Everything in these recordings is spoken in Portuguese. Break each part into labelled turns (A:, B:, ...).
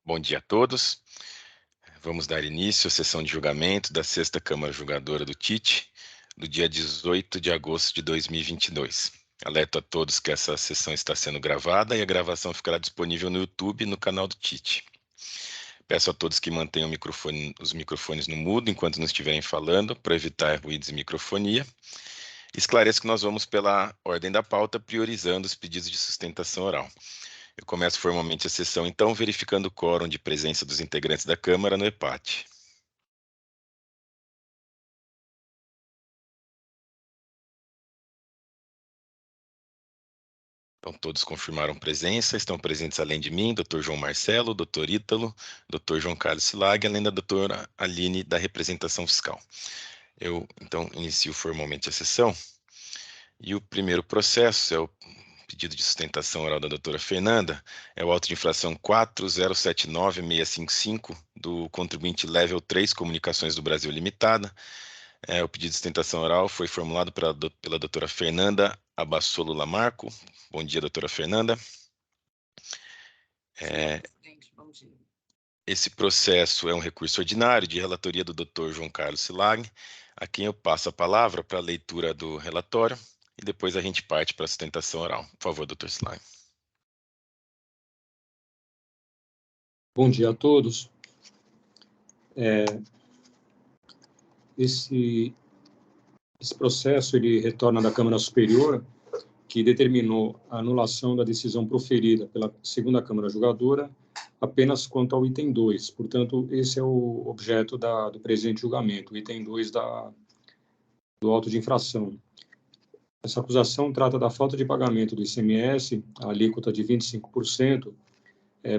A: Bom dia a todos. Vamos dar início à sessão de julgamento da 6ª Câmara Julgadora do TIT, do dia 18 de agosto de 2022. Alerto a todos que essa sessão está sendo gravada e a gravação ficará disponível no YouTube no canal do TIT. Peço a todos que mantenham os microfones no mudo enquanto não estiverem falando, para evitar ruídos e microfonia. Esclareço que nós vamos pela ordem da pauta, priorizando os pedidos de sustentação oral. Eu começo formalmente a sessão, então, verificando o quórum de presença dos integrantes da Câmara no EPAT. Então, todos confirmaram presença, estão presentes além de mim, Dr. João Marcelo, Dr. Ítalo, Dr. João Carlos Silag, além da doutora Aline, da representação fiscal. Eu, então, inicio formalmente a sessão. E o primeiro processo é o pedido de sustentação oral da doutora Fernanda, é o auto de infração 4079655 do contribuinte Level 3 Comunicações do Brasil Limitada. O pedido de sustentação oral foi formulado pela doutora Fernanda Abassolo Lamarco. Bom dia, doutora Fernanda.
B: Presidente, bom dia.
A: Esse processo é um recurso ordinário de relatoria do doutor João Carlos Silag, a quem eu passo a palavra para a leitura do relatório e depois a gente parte para a sustentação oral. Por favor, doutor Silag.
C: Bom dia a todos. Esse processo ele retorna da Câmara Superior, que determinou a anulação da decisão proferida pela 2ª Câmara Julgadora apenas quanto ao item 2. Portanto, esse é o objeto do presente julgamento, o item 2 do auto de infração. Essa acusação trata da falta de pagamento do ICMS, a alíquota de 25%,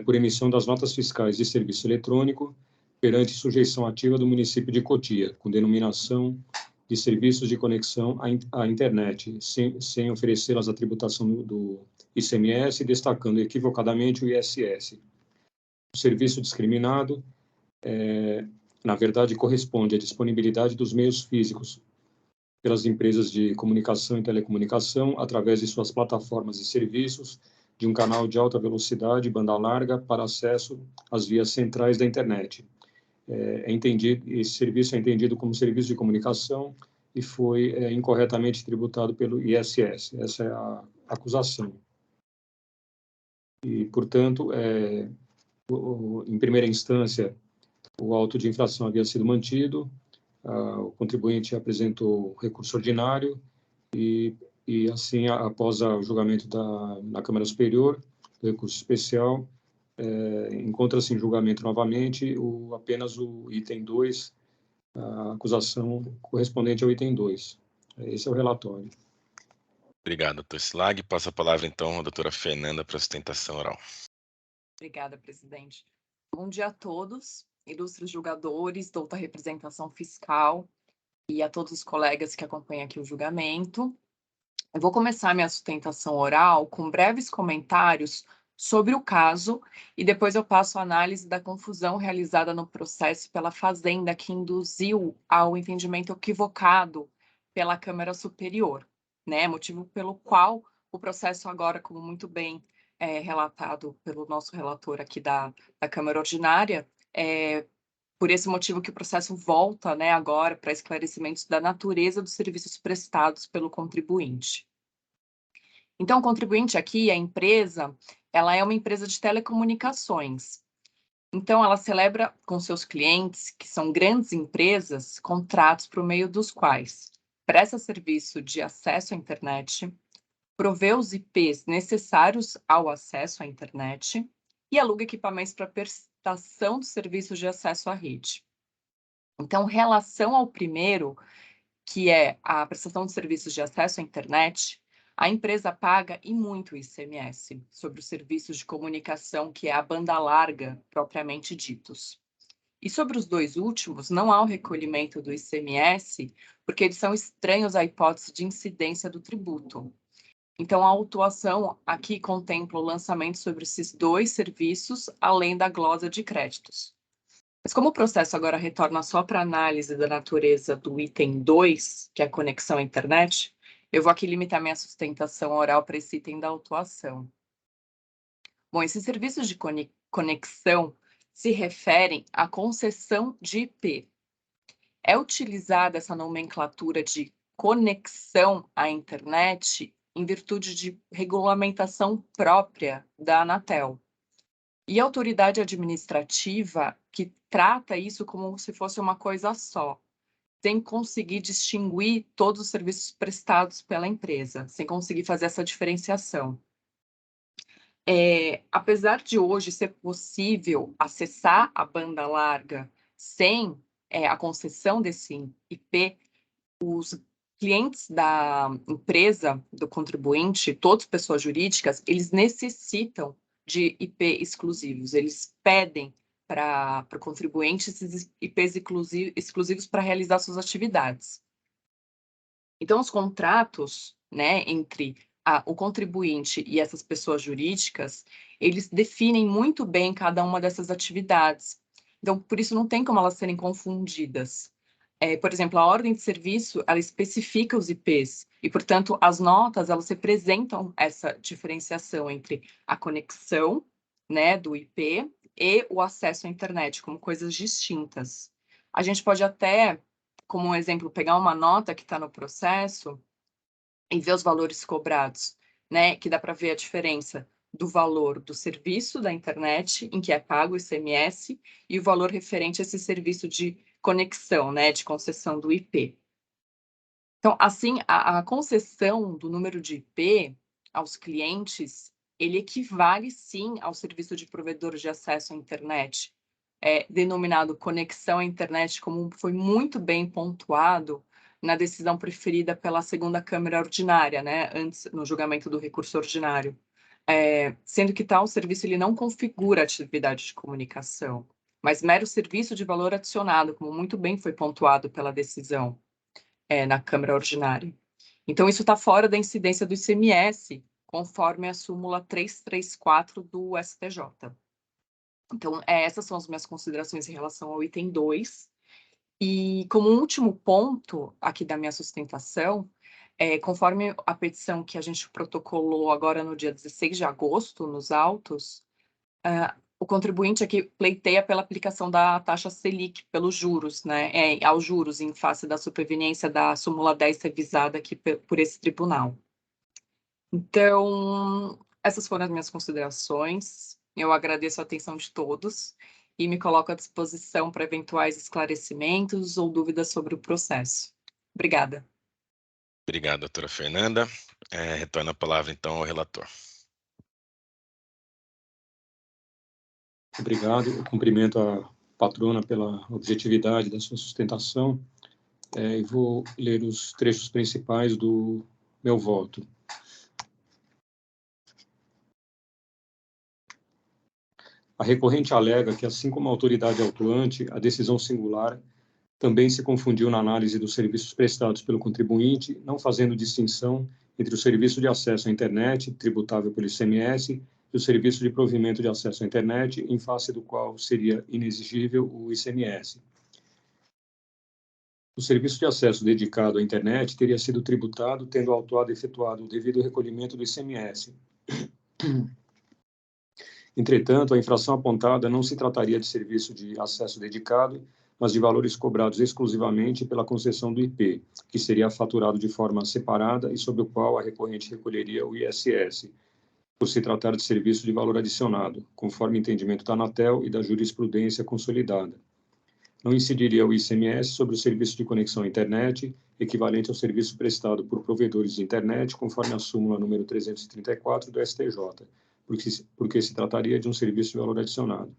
C: por emissão das notas fiscais de serviço eletrônico perante sujeição ativa do município de Cotia, com denominação de serviços de conexão à internet, sem oferecê-las à tributação do ICMS, destacando equivocadamente o ISS. O serviço discriminado, na verdade, corresponde à disponibilidade dos meios físicos pelas empresas de comunicação e telecomunicação, através de suas plataformas e serviços, de um canal de alta velocidade, banda larga, para acesso às vias centrais da internet. Esse serviço é entendido como serviço de comunicação e foi incorretamente tributado pelo ISS. Essa é a acusação. E, portanto, em primeira instância, o auto de infração havia sido mantido, o contribuinte apresentou recurso ordinário e assim, após o julgamento na Câmara Superior, do recurso especial, encontra-se em julgamento novamente apenas o item 2, a acusação correspondente ao item 2. Esse é o relatório.
A: Obrigado, doutor Silag. Passo a palavra, então, à doutora Fernanda para a sustentação oral.
B: Obrigada, presidente. Bom dia a todos, ilustres julgadores, douta representação fiscal e a todos os colegas que acompanham aqui o julgamento. Eu vou começar minha sustentação oral com breves comentários sobre o caso e depois eu passo a análise da confusão realizada no processo pela Fazenda, que induziu ao entendimento equivocado pela Câmara Superior, né? Motivo pelo qual o processo agora, como muito bem relatado pelo nosso relator aqui da Câmara Ordinária, por esse motivo que o processo volta, né, agora para esclarecimentos da natureza dos serviços prestados pelo contribuinte. Então, o contribuinte aqui, a empresa, ela é uma empresa de telecomunicações. Então, ela celebra com seus clientes, que são grandes empresas, contratos por meio dos quais presta serviço de acesso à internet, provê os IPs necessários ao acesso à internet e aluga equipamentos para prestação de serviços de acesso à rede. Então, em relação ao primeiro, que é a prestação de serviços de acesso à internet, a empresa paga e muito ICMS sobre os serviços de comunicação, que é a banda larga, propriamente ditos. E sobre os dois últimos, não há o recolhimento do ICMS, porque eles são estranhos à hipótese de incidência do tributo. Então, a autuação aqui contempla o lançamento sobre esses dois serviços, além da glosa de créditos. Mas como o processo agora retorna só para análise da natureza do item 2, que é a conexão à internet, eu vou aqui limitar minha sustentação oral para esse item da autuação. Bom, esses serviços de conexão se referem à concessão de IP. É utilizada essa nomenclatura de conexão à internet em virtude de regulamentação própria da Anatel. E a autoridade administrativa que trata isso como se fosse uma coisa só, sem conseguir distinguir todos os serviços prestados pela empresa, sem conseguir fazer essa diferenciação. Apesar de hoje ser possível acessar a banda larga sem a concessão desse IP, os clientes da empresa, do contribuinte, todas pessoas jurídicas, eles necessitam de IP exclusivos. Eles pedem para o contribuinte esses IPs exclusivos para realizar suas atividades. Então, os contratos, né, entre o contribuinte e essas pessoas jurídicas, eles definem muito bem cada uma dessas atividades. Então, por isso não tem como elas serem confundidas. Por exemplo, a ordem de serviço, ela especifica os IPs e, portanto, as notas, elas representam essa diferenciação entre a conexão, né, do IP e o acesso à internet, como coisas distintas. A gente pode até, como um exemplo, pegar uma nota que está no processo e ver os valores cobrados, né, que dá para ver a diferença do valor do serviço da internet, em que é pago o ICMS, e o valor referente a esse serviço de conexão, né, de concessão do IP. Então, assim, a concessão do número de IP aos clientes, ele equivale, sim, ao serviço de provedor de acesso à internet, denominado conexão à internet, como foi muito bem pontuado na decisão preferida pela segunda Câmara Ordinária, né, antes, no julgamento do recurso ordinário. Sendo que tal serviço ele não configura atividade de comunicação, mas mero serviço de valor adicionado, como muito bem foi pontuado pela decisão na Câmara Ordinária. Então, isso está fora da incidência do ICMS, conforme a súmula 334 do STJ. Então, essas são as minhas considerações em relação ao item 2. E, como último ponto aqui da minha sustentação, conforme a petição que a gente protocolou agora no dia 16 de agosto, nos autos, o contribuinte aqui pleiteia pela aplicação da taxa Selic pelos juros, né, aos juros em face da superveniência da súmula 10 revisada aqui por esse tribunal. Então, essas foram as minhas considerações. Eu agradeço a atenção de todos e me coloco à disposição para eventuais esclarecimentos ou dúvidas sobre o processo. Obrigada.
A: Obrigado, doutora Fernanda. Retorno a palavra, então, ao relator.
C: Obrigado. Eu cumprimento a patrona pela objetividade da sua sustentação e vou ler os trechos principais do meu voto. A recorrente alega que, assim como a autoridade autuante, a decisão singular também se confundiu na análise dos serviços prestados pelo contribuinte, não fazendo distinção entre o serviço de acesso à internet, tributável pelo ICMS, e o serviço de provimento de acesso à internet, em face do qual seria inexigível o ICMS. O serviço de acesso dedicado à internet teria sido tributado, tendo o autuado efetuado o devido recolhimento do ICMS. Entretanto, a infração apontada não se trataria de serviço de acesso dedicado, mas de valores cobrados exclusivamente pela concessão do IP, que seria faturado de forma separada e sobre o qual a recorrente recolheria o ISS, por se tratar de serviço de valor adicionado, conforme entendimento da Anatel e da jurisprudência consolidada. Não incidiria o ICMS sobre o serviço de conexão à internet, equivalente ao serviço prestado por provedores de internet, conforme a súmula número 334 do STJ, porque se trataria de um serviço de valor adicionado.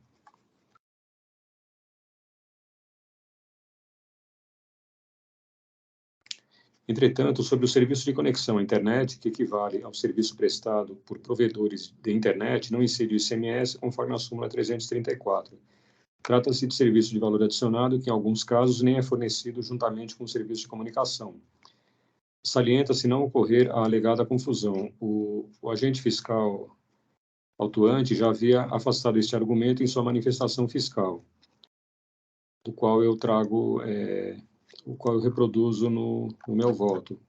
C: Entretanto, sobre o serviço de conexão à internet, que equivale ao serviço prestado por provedores de internet, não incide o ICMS, conforme a súmula 334. Trata-se de serviço de valor adicionado que, em alguns casos, nem é fornecido juntamente com o serviço de comunicação. Salienta-se não ocorrer a alegada confusão. O agente fiscal autuante já havia afastado este argumento em sua manifestação fiscal, do qual eu trago, o qual eu reproduzo no meu voto.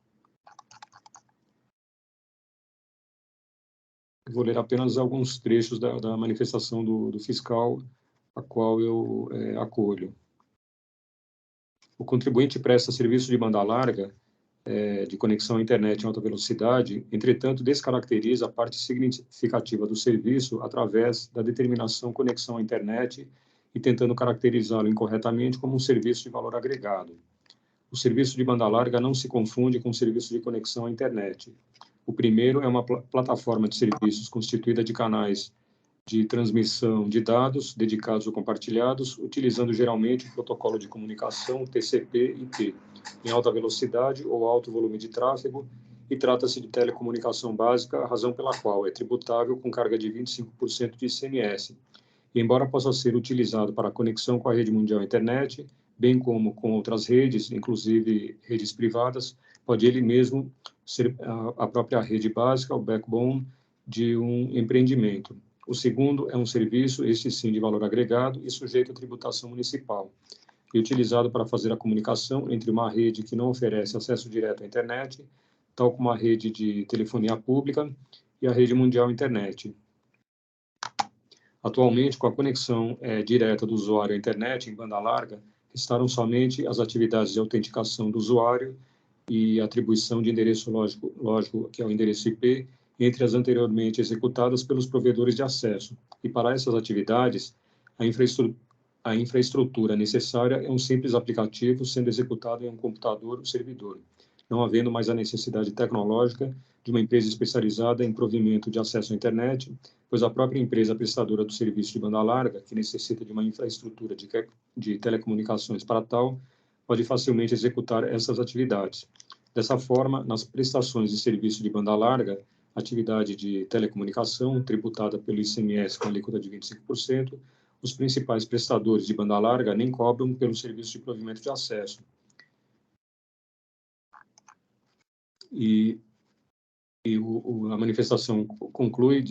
C: Eu vou ler apenas alguns trechos da manifestação do fiscal a qual eu acolho. O contribuinte presta serviço de banda larga, de conexão à internet em alta velocidade, entretanto, descaracteriza a parte significativa do serviço através da determinação conexão à internet e tentando caracterizá-lo incorretamente como um serviço de valor agregado. O serviço de banda larga não se confunde com o serviço de conexão à internet. O primeiro é uma plataforma de serviços constituída de canais de transmissão de dados dedicados ou compartilhados, utilizando geralmente o protocolo de comunicação TCP/IP, em alta velocidade ou alto volume de tráfego, e trata-se de telecomunicação básica, razão pela qual é tributável com carga de 25% de ICMS. E, embora possa ser utilizado para conexão com a rede mundial internet, bem como com outras redes, inclusive redes privadas, pode ele mesmo ser a própria rede básica, o backbone de um empreendimento. O segundo é um serviço, este sim, de valor agregado e sujeito à tributação municipal, e utilizado para fazer a comunicação entre uma rede que não oferece acesso direto à internet, tal como a rede de telefonia pública e a rede mundial internet. Atualmente, com a conexão direta do usuário à internet em banda larga, restaram somente as atividades de autenticação do usuário e atribuição de endereço lógico, que é o endereço IP, entre as anteriormente executadas pelos provedores de acesso. E para essas atividades, a infraestrutura necessária é um simples aplicativo sendo executado em um computador ou servidor, não havendo mais a necessidade tecnológica de uma empresa especializada em provimento de acesso à internet, pois a própria empresa prestadora do serviço de banda larga, que necessita de uma infraestrutura de telecomunicações para tal, pode facilmente executar essas atividades. Dessa forma, nas prestações de serviço de banda larga, atividade de telecomunicação, tributada pelo ICMS com alíquota de 25%, os principais prestadores de banda larga nem cobram pelo serviço de provimento de acesso. A manifestação conclui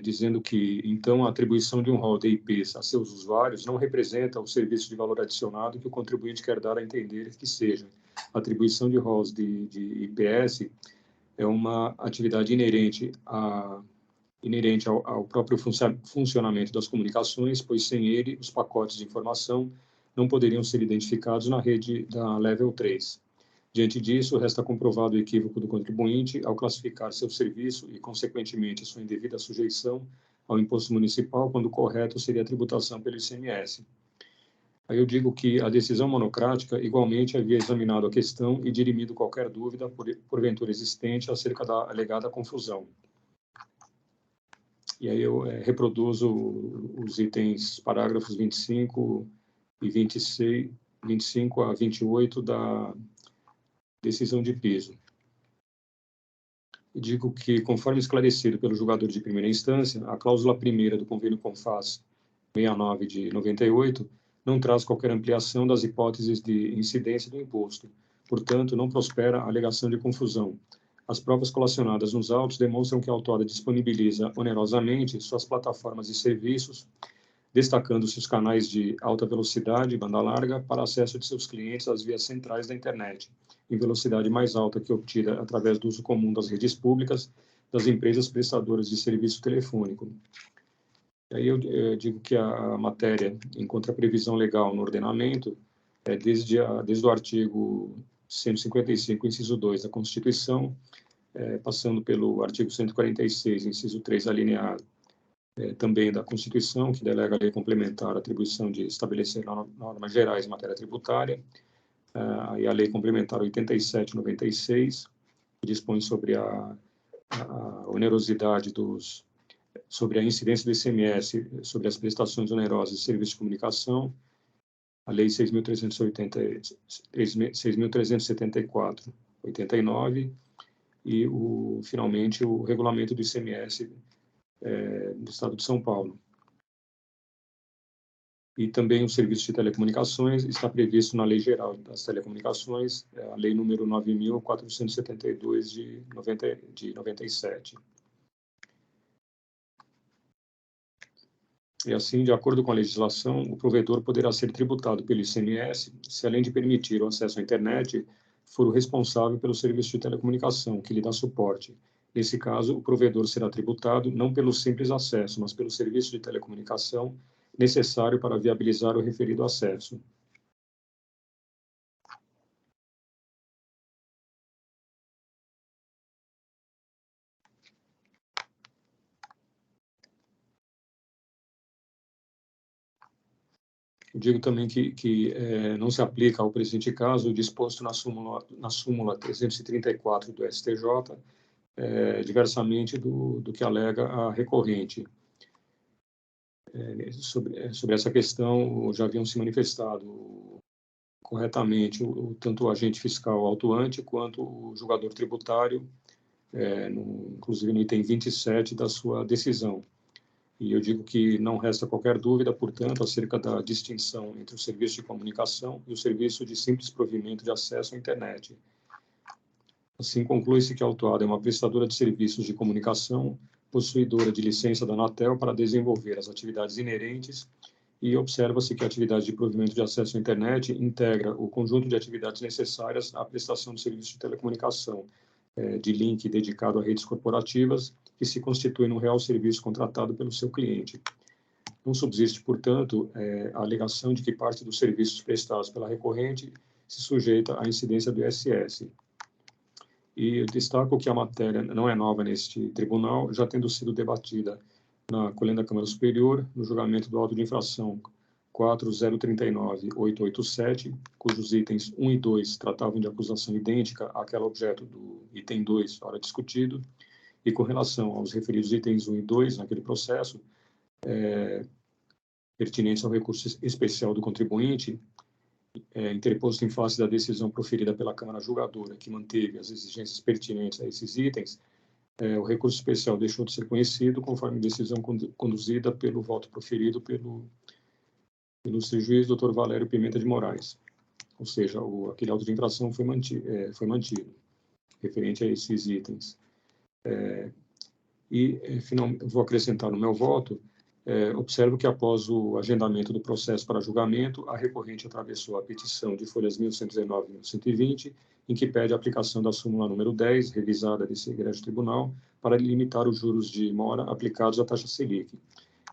C: dizendo que, então, a atribuição de um rol de IPs a seus usuários não representa o serviço de valor adicionado que o contribuinte quer dar a entender que seja. A atribuição de rols de IPS é uma atividade inerente ao próprio funcionamento das comunicações, pois sem ele, os pacotes de informação não poderiam ser identificados na rede da Level 3. Diante disso, resta comprovado o equívoco do contribuinte ao classificar seu serviço e, consequentemente, sua indevida sujeição ao imposto municipal, quando o correto seria a tributação pelo ICMS. Aí eu digo que a decisão monocrática igualmente havia examinado a questão e dirimido qualquer dúvida, porventura existente, acerca da alegada confusão. E aí eu reproduzo os itens, parágrafos 25 e 26, 25 a 28 da decisão de piso. E digo que, conforme esclarecido pelo julgador de primeira instância, a cláusula primeira do convênio CONFAS 69 de 98 não traz qualquer ampliação das hipóteses de incidência do imposto. Portanto, não prospera a alegação de confusão. As provas colacionadas nos autos demonstram que a autora disponibiliza onerosamente suas plataformas e serviços, destacando-se os canais de alta velocidade, banda larga, para acesso de seus clientes às vias centrais da internet, em velocidade mais alta que obtida através do uso comum das redes públicas das empresas prestadoras de serviço telefônico. Aí eu digo que a matéria encontra previsão legal no ordenamento, desde o artigo 155, inciso 2 da Constituição, passando pelo artigo 146, inciso 3, alínea A, também da Constituição, que delega a lei complementar a atribuição de estabelecer normas gerais em matéria tributária, e a lei complementar 87/96, que dispõe sobre a onerosidade sobre a incidência do ICMS sobre as prestações onerosas de serviços de comunicação, a lei 6.374/89, e, finalmente, o regulamento do ICMS do Estado de São Paulo. E também o serviço de telecomunicações está previsto na Lei Geral das Telecomunicações, a Lei número 9.472 de 97. E assim, de acordo com a legislação, o provedor poderá ser tributado pelo ICMS se, além de permitir o acesso à internet, for o responsável pelo serviço de telecomunicação, que lhe dá suporte. Nesse caso, o provedor será tributado não pelo simples acesso, mas pelo serviço de telecomunicação necessário para viabilizar o referido acesso. Eu digo também que não se aplica ao presente caso o disposto na súmula 334 do STJ, diversamente do que alega a recorrente. Sobre essa questão, já haviam se manifestado corretamente tanto o agente fiscal autuante quanto o julgador tributário, inclusive no item 27 da sua decisão. E eu digo que não resta qualquer dúvida, portanto, acerca da distinção entre o serviço de comunicação e o serviço de simples provimento de acesso à internet. Assim, conclui-se que a autuada é uma prestadora de serviços de comunicação, possuidora de licença da Anatel para desenvolver as atividades inerentes, e observa-se que a atividade de provimento de acesso à internet integra o conjunto de atividades necessárias à prestação de serviço de telecomunicação, de link dedicado a redes corporativas, que se constitui num real serviço contratado pelo seu cliente. Não subsiste, portanto, a alegação de que parte dos serviços prestados pela recorrente se sujeita à incidência do ISS. E eu destaco que a matéria não é nova neste tribunal, já tendo sido debatida na colenda da Câmara Superior, no julgamento do auto de infração 4039887, cujos itens 1 e 2 tratavam de acusação idêntica àquela objeto do item 2, ora discutido, e com relação aos referidos itens 1 e 2 naquele processo, pertinentes ao recurso especial do contribuinte, interposto em face da decisão proferida pela Câmara Julgadora, que manteve as exigências pertinentes a esses itens, o recurso especial deixou de ser conhecido, conforme decisão conduzida pelo voto proferido pelo ilustre juiz Dr. Valério Pimenta de Moraes. Ou seja, aquele auto de infração foi mantido, referente a esses itens. Vou acrescentar no meu voto, observo que após o agendamento do processo para julgamento, a recorrente atravessou a petição de folhas 1119 e 1120, em que pede a aplicação da súmula número 10, revisada desse egrégio tribunal, para limitar os juros de mora aplicados à taxa Selic.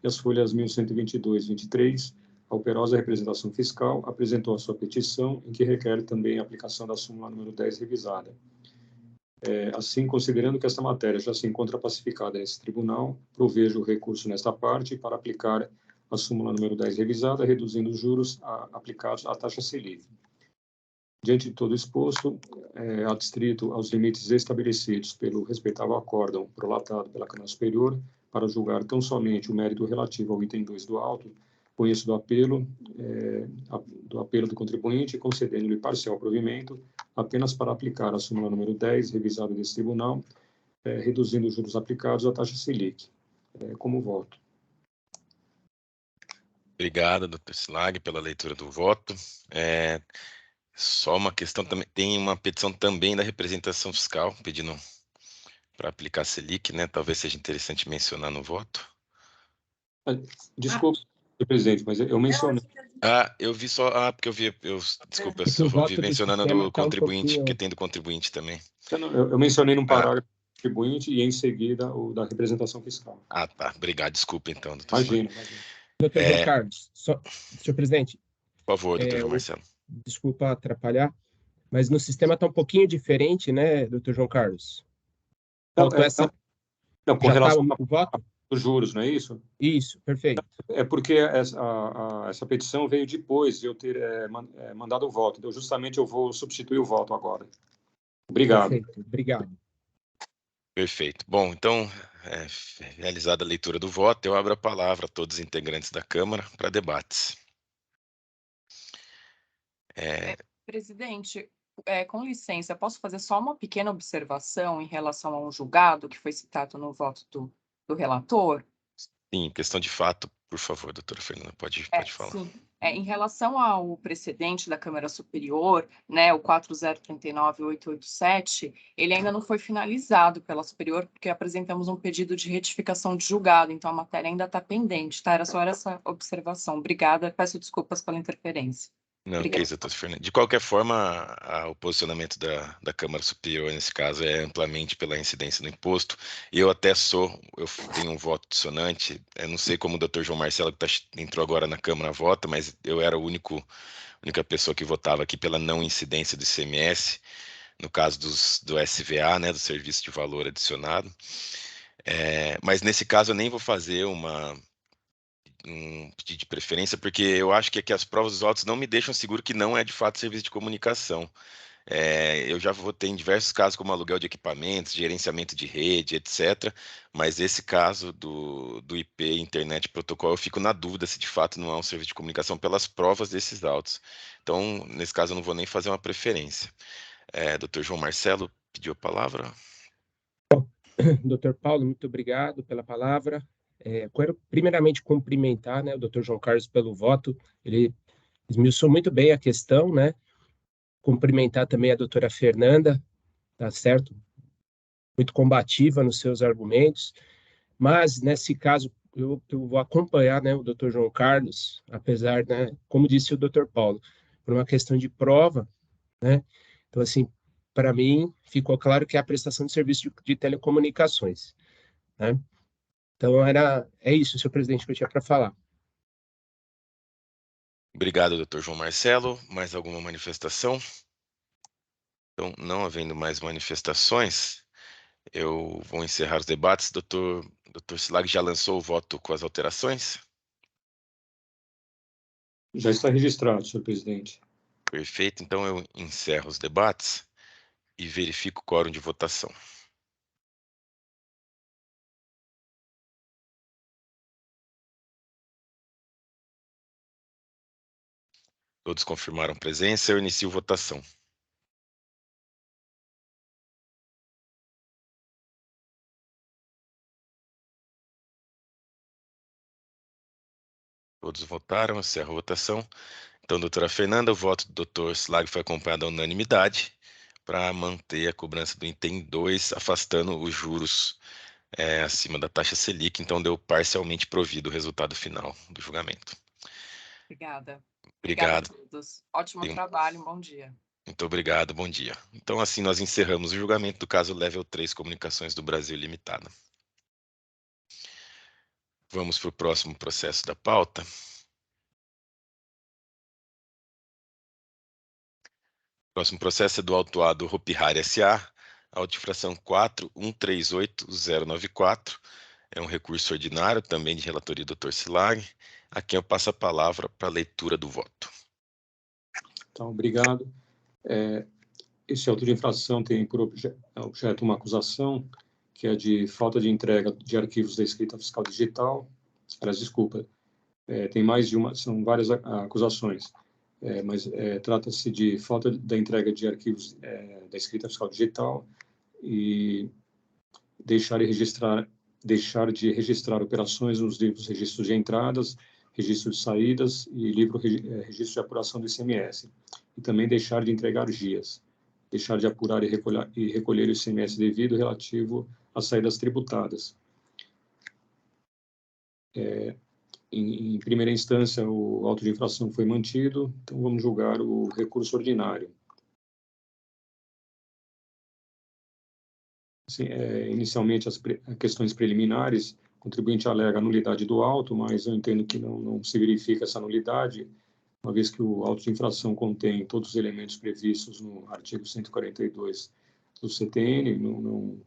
C: E as folhas 1122 e 23, a operosa representação fiscal apresentou a sua petição, em que requer também a aplicação da súmula número 10 revisada. Assim, considerando que esta matéria já se encontra pacificada nesse tribunal, provejo o recurso nesta parte para aplicar a súmula número 10 revisada, reduzindo os juros aplicados à taxa Selic. Diante de todo exposto, adstrito aos limites estabelecidos pelo respeitável acórdão prolatado pela Câmara Superior, para julgar tão somente o mérito relativo ao item 2 do auto, conheço do apelo do contribuinte, concedendo-lhe parcial provimento, apenas para aplicar a súmula número 10, revisada desse tribunal, reduzindo os juros aplicados à taxa Selic. Como voto.
A: Obrigado, doutor Slag, pela leitura do voto. Só uma questão também, tem uma petição também da representação fiscal, pedindo para aplicar a Selic, né? Talvez seja interessante mencionar no voto.
C: Desculpe, presidente, mas eu mencionei.
A: Eu vi só. Porque desculpa, eu só vi mencionando do contribuinte, porque tem do contribuinte também.
C: Eu mencionei num parágrafo do contribuinte e em seguida o da representação fiscal.
A: Tá. Obrigado, desculpa então, doutor.
C: Imagina.
D: Doutor João Carlos, senhor presidente.
A: Por favor, doutor João Marcelo.
D: Desculpa atrapalhar, mas no sistema está um pouquinho diferente, né, doutor João Carlos?
C: Com relação
D: ao voto?
C: Os juros, não é isso?
D: Isso, perfeito.
C: É porque essa petição veio depois de eu ter mandado o voto. Então, justamente eu vou substituir o voto agora. Obrigado.
D: Perfeito, obrigado.
A: Perfeito. Bom, então, realizada a leitura do voto, eu abro a palavra a todos os integrantes da Câmara para debates.
B: Presidente, com licença, posso fazer só uma pequena observação em relação a um julgado que foi citado no voto do relator?
A: Sim, questão de fato, por favor, doutora Fernanda, pode falar.
B: Sim. Em relação ao precedente da Câmara Superior, né, o 4039887, ele ainda não foi finalizado pela Superior, porque apresentamos um pedido de retificação de julgado, então a matéria ainda está pendente, tá? Era só essa observação. Obrigada, peço desculpas pela interferência.
A: Não, que isso, doutor Fernando. De qualquer forma, o posicionamento da Câmara Superior, nesse caso, é amplamente pela incidência do imposto. Eu tenho um voto dissonante. Eu não sei como o doutor João Marcelo, que entrou agora na Câmara, vota, mas eu era a única pessoa que votava aqui pela não incidência do ICMS, no caso do SVA, né, do Serviço de Valor Adicionado. Mas nesse caso eu nem vou fazer um pedido de preferência, porque eu acho que aqui as provas dos autos não me deixam seguro que não é de fato serviço de comunicação. Eu já votei em diversos casos, como aluguel de equipamentos, gerenciamento de rede, etc. Mas esse caso do IP, internet, protocolo, eu fico na dúvida se de fato não é um serviço de comunicação pelas provas desses autos. Então, nesse caso, eu não vou nem fazer uma preferência. Doutor João Marcelo pediu a palavra.
D: Doutor Paulo, muito obrigado pela palavra. Quero primeiramente cumprimentar, né, o doutor João Carlos pelo voto. Ele esmiuçou muito bem a questão, né? Cumprimentar também a doutora Fernanda, tá certo? Muito combativa nos seus argumentos. Mas, nesse caso, eu vou acompanhar, né, o doutor João Carlos, apesar, né, como disse o doutor Paulo, por uma questão de prova, né? Então, assim, para mim, ficou claro que é a prestação de serviço de telecomunicações, né? Então, é isso, senhor presidente, que eu tinha para falar.
A: Obrigado, doutor João Marcelo. Mais alguma manifestação? Então, não havendo mais manifestações, eu vou encerrar os debates. Doutor Silag já lançou o voto com as alterações?
C: Já está registrado, senhor presidente.
A: Perfeito. Então, eu encerro os debates e verifico o quórum de votação. Todos confirmaram presença. Eu inicio votação. Todos votaram, encerro a votação. Então, doutora Fernanda, o voto do doutor Silag foi acompanhado à unanimidade para manter a cobrança do item 2, afastando os juros acima da taxa Selic. Então, deu parcialmente provido o resultado final do julgamento.
B: Obrigada. Obrigada a
A: Obrigado.
B: todos. Ótimo trabalho, um bom dia.
A: Muito obrigado, bom dia. Então, assim, nós encerramos o julgamento do caso Level 3 Comunicações do Brasil Limitada. Vamos para o próximo processo da pauta. O próximo processo é do autuado Hopi Hari S.A., auto-infração 4138094. É um recurso ordinário, também de relatoria do Dr. Silag, a quem eu passo a palavra para a leitura do voto.
C: Então, obrigado. Esse auto de infração tem por objeto uma acusação, que é de falta de entrega de arquivos da escrita fiscal digital. Aliás, desculpa, tem mais de uma, são várias acusações, mas trata-se de falta da entrega de arquivos da escrita fiscal digital e deixar de registrar operações nos livros registros de entradas, registro de saídas e registro de apuração do ICMS. E também deixar de entregar GIAs, deixar de apurar e recolher o ICMS devido relativo às saídas tributadas. Em primeira instância, o auto de infração foi mantido, então vamos julgar o recurso ordinário. Assim, inicialmente, as questões preliminares, o contribuinte alega a nulidade do auto, mas eu entendo que não se verifica essa nulidade, uma vez que o auto de infração contém todos os elementos previstos no artigo 142 do CTN, não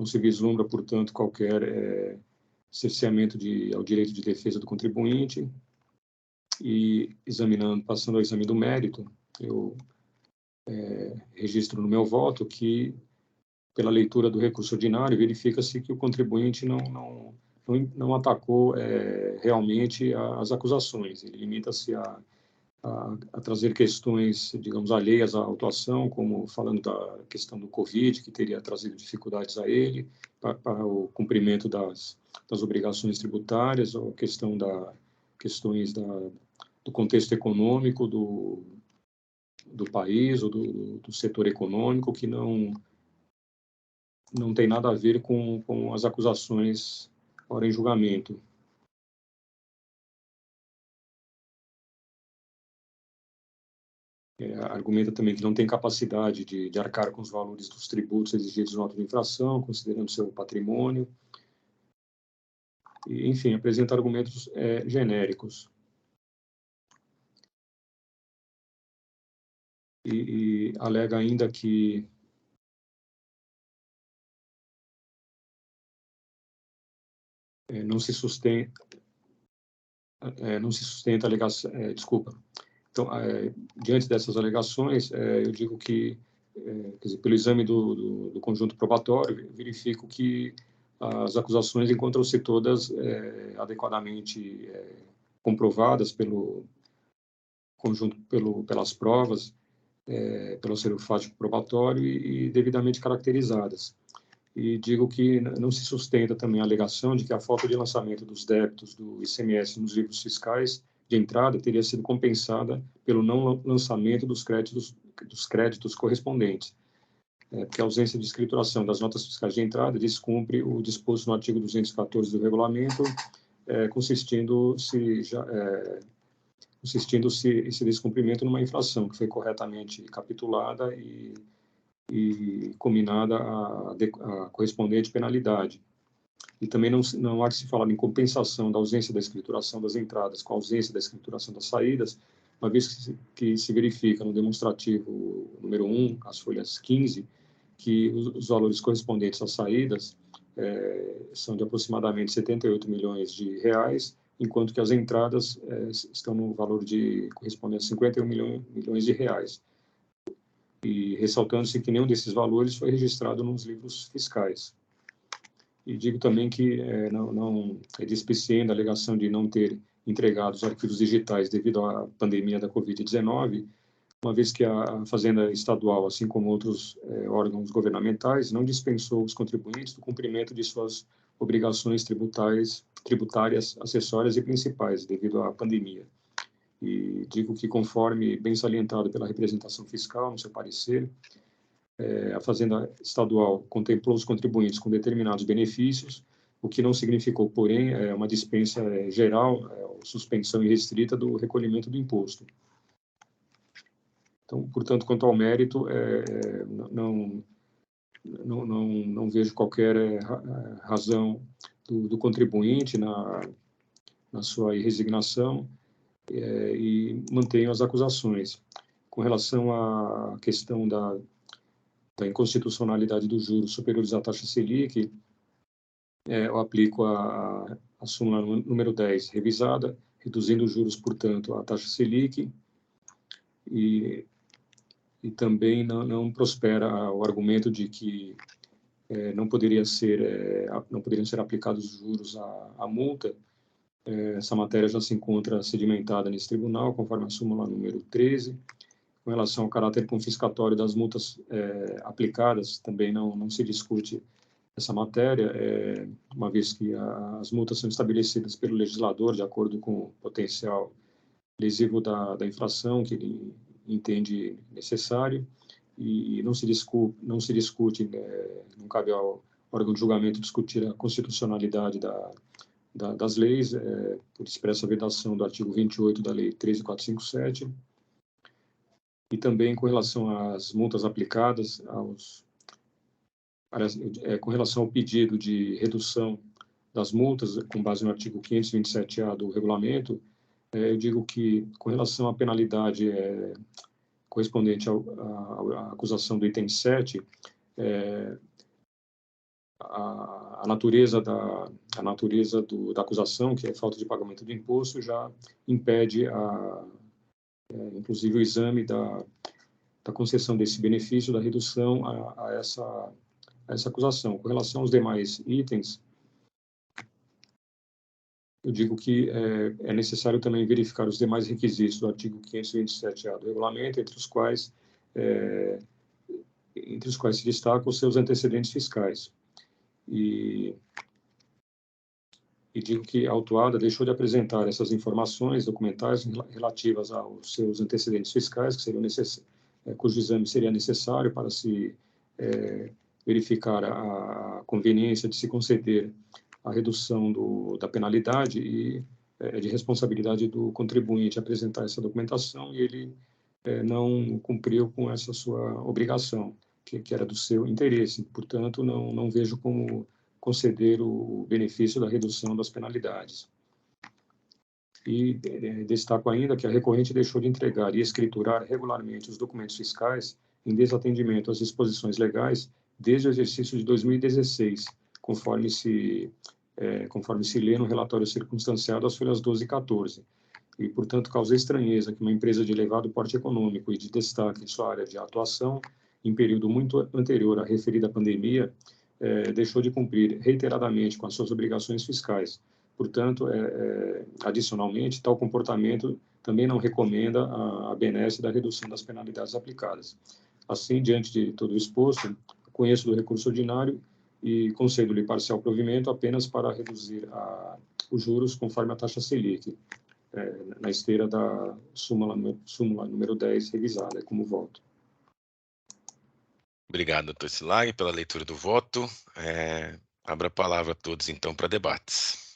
C: se vislumbra, portanto, qualquer cerceamento ao direito de defesa do contribuinte. E passando ao exame do mérito, eu registro no meu voto que, pela leitura do recurso ordinário, verifica-se que o contribuinte não atacou realmente as acusações. Ele limita-se a trazer questões, digamos, alheias à autuação, como falando da questão do Covid, que teria trazido dificuldades a ele, para o cumprimento das obrigações tributárias, ou questões do contexto econômico do país, ou do setor econômico, que não tem nada a ver com as acusações ora em julgamento. Argumenta também que não tem capacidade de arcar com os valores dos tributos exigidos no auto de infração, considerando seu patrimônio. E, enfim, apresenta argumentos genéricos. E alega ainda que não se sustenta a alegação, desculpa. Então, diante dessas alegações, eu digo que, quer dizer, pelo exame do conjunto probatório, verifico que as acusações encontram-se todas adequadamente comprovadas pelo conjunto, pelas provas, pelo acervo fático probatório e devidamente caracterizadas. E digo que não se sustenta também a alegação de que a falta de lançamento dos débitos do ICMS nos livros fiscais de entrada teria sido compensada pelo não lançamento dos créditos correspondentes, porque a ausência de escrituração das notas fiscais de entrada descumpre o disposto no artigo 214 do regulamento, consistindo-se esse descumprimento numa infração que foi corretamente capitulada e combinada a correspondente penalidade. E também não há que se falar em compensação da ausência da escrituração das entradas com a ausência da escrituração das saídas, uma vez que se verifica no demonstrativo número 1, as folhas 15, que os valores correspondentes às saídas são de aproximadamente 78 milhões de reais, enquanto que as entradas estão no valor correspondente a 51 milhões de reais. E ressaltando-se que nenhum desses valores foi registrado nos livros fiscais. E digo também que não é displicente a alegação de não ter entregado os arquivos digitais devido à pandemia da Covid-19, uma vez que a Fazenda Estadual, assim como outros órgãos governamentais, não dispensou os contribuintes do cumprimento de suas obrigações tributárias, acessórias e principais devido à pandemia. E digo que, conforme bem salientado pela representação fiscal, no seu parecer, a Fazenda Estadual contemplou os contribuintes com determinados benefícios, o que não significou, porém, uma dispensa geral, suspensão irrestrita do recolhimento do imposto. Então, portanto, quanto ao mérito, não vejo qualquer razão do contribuinte na sua irresignação, e mantenho as acusações. Com relação à questão da inconstitucionalidade dos juros superiores à taxa Selic, eu aplico a súmula número 10, revisada, reduzindo os juros, portanto, à taxa Selic, e também não prospera o argumento de que não poderiam ser aplicados os juros à multa. Essa matéria já se encontra sedimentada nesse tribunal, conforme a súmula número 13. Com relação ao caráter confiscatório das multas aplicadas, também não se discute essa matéria, uma vez que as multas são estabelecidas pelo legislador de acordo com o potencial lesivo da infração que ele entende necessário, e não se discute, não cabe ao órgão de julgamento discutir a constitucionalidade das leis, por expressa vedação do artigo 28 da Lei 13.457, e também com relação às multas aplicadas, com relação ao pedido de redução das multas, com base no artigo 527-A do regulamento, eu digo que, com relação à penalidade correspondente à acusação do item 7, a natureza da acusação, que é falta de pagamento do imposto, já impede, inclusive, o exame da concessão desse benefício, da redução a essa acusação. Com relação aos demais itens, eu digo que é necessário também verificar os demais requisitos do artigo 527-A do regulamento, entre os quais se destacam os seus antecedentes fiscais. E digo que a autuada deixou de apresentar essas informações documentais relativas aos seus antecedentes fiscais, cujo exame seria necessário para se verificar a conveniência de se conceder a redução da penalidade, e é de responsabilidade do contribuinte apresentar essa documentação, e ele não cumpriu com essa sua obrigação, que era do seu interesse. Portanto, não vejo como conceder o benefício da redução das penalidades. E destaco ainda que a recorrente deixou de entregar e escriturar regularmente os documentos fiscais em desatendimento às disposições legais desde o exercício de 2016, conforme se lê no relatório circunstanciado às folhas 12 e 14. E, portanto, causa estranheza que uma empresa de elevado porte econômico e de destaque em sua área de atuação, em período muito anterior à referida pandemia, deixou de cumprir reiteradamente com as suas obrigações fiscais. Portanto, adicionalmente, tal comportamento também não recomenda a benesse da redução das penalidades aplicadas. Assim, diante de todo o exposto, conheço do recurso ordinário e concedo-lhe parcial provimento apenas para reduzir os juros conforme a taxa Selic, na esteira da súmula número 10 revisada, como voto.
A: Obrigado, doutor Silag, pela leitura do voto. Abro a palavra a todos, então, para debates.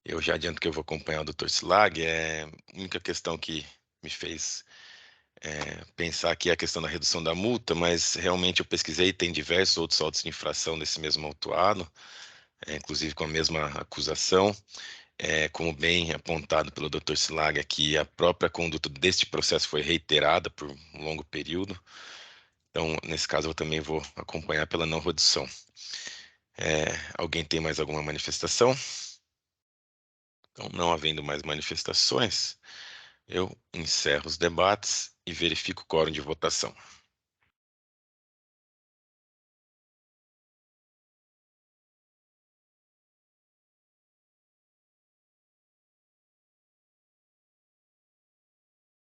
A: Eu já adianto que eu vou acompanhar o doutor Silag. A única questão que me fez pensar aqui é a questão da redução da multa, mas realmente eu pesquisei, tem diversos outros autos de infração desse mesmo autuado, inclusive com a mesma acusação. Como bem apontado pelo Dr. Silag aqui, a própria conduta deste processo foi reiterada por um longo período. Então, nesse caso, eu também vou acompanhar pela não redução. Alguém tem mais alguma manifestação? Então, não havendo mais manifestações, eu encerro os debates e verifico o quórum de votação.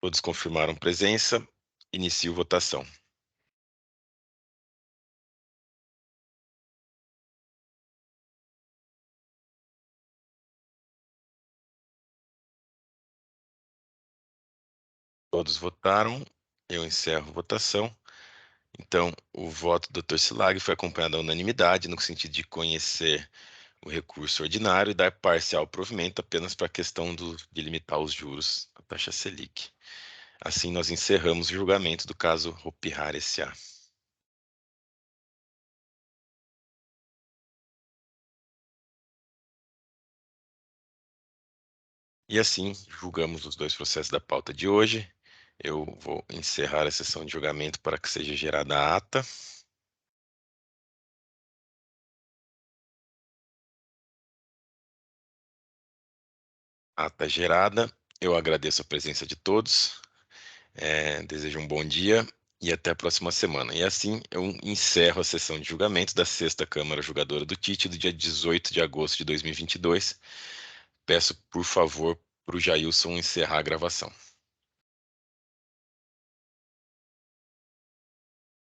A: Todos confirmaram presença. Inicio votação. Todos votaram. Eu encerro a votação. Então, o voto do Dr. Silag foi acompanhado da unanimidade, no sentido de conhecer o recurso ordinário e dar parcial provimento apenas para a questão de limitar os juros da taxa Selic. Assim, nós encerramos o julgamento do caso Hopi Hari S.A. E assim, julgamos os dois processos da pauta de hoje. Eu vou encerrar a sessão de julgamento para que seja gerada a ata. Ata gerada. Eu agradeço a presença de todos. Desejo um bom dia e até a próxima semana. E assim, eu encerro a sessão de julgamento da 6ª Câmara Julgadora do TIT do dia 18 de agosto de 2022. Peço, por favor, para o Jailson encerrar a gravação.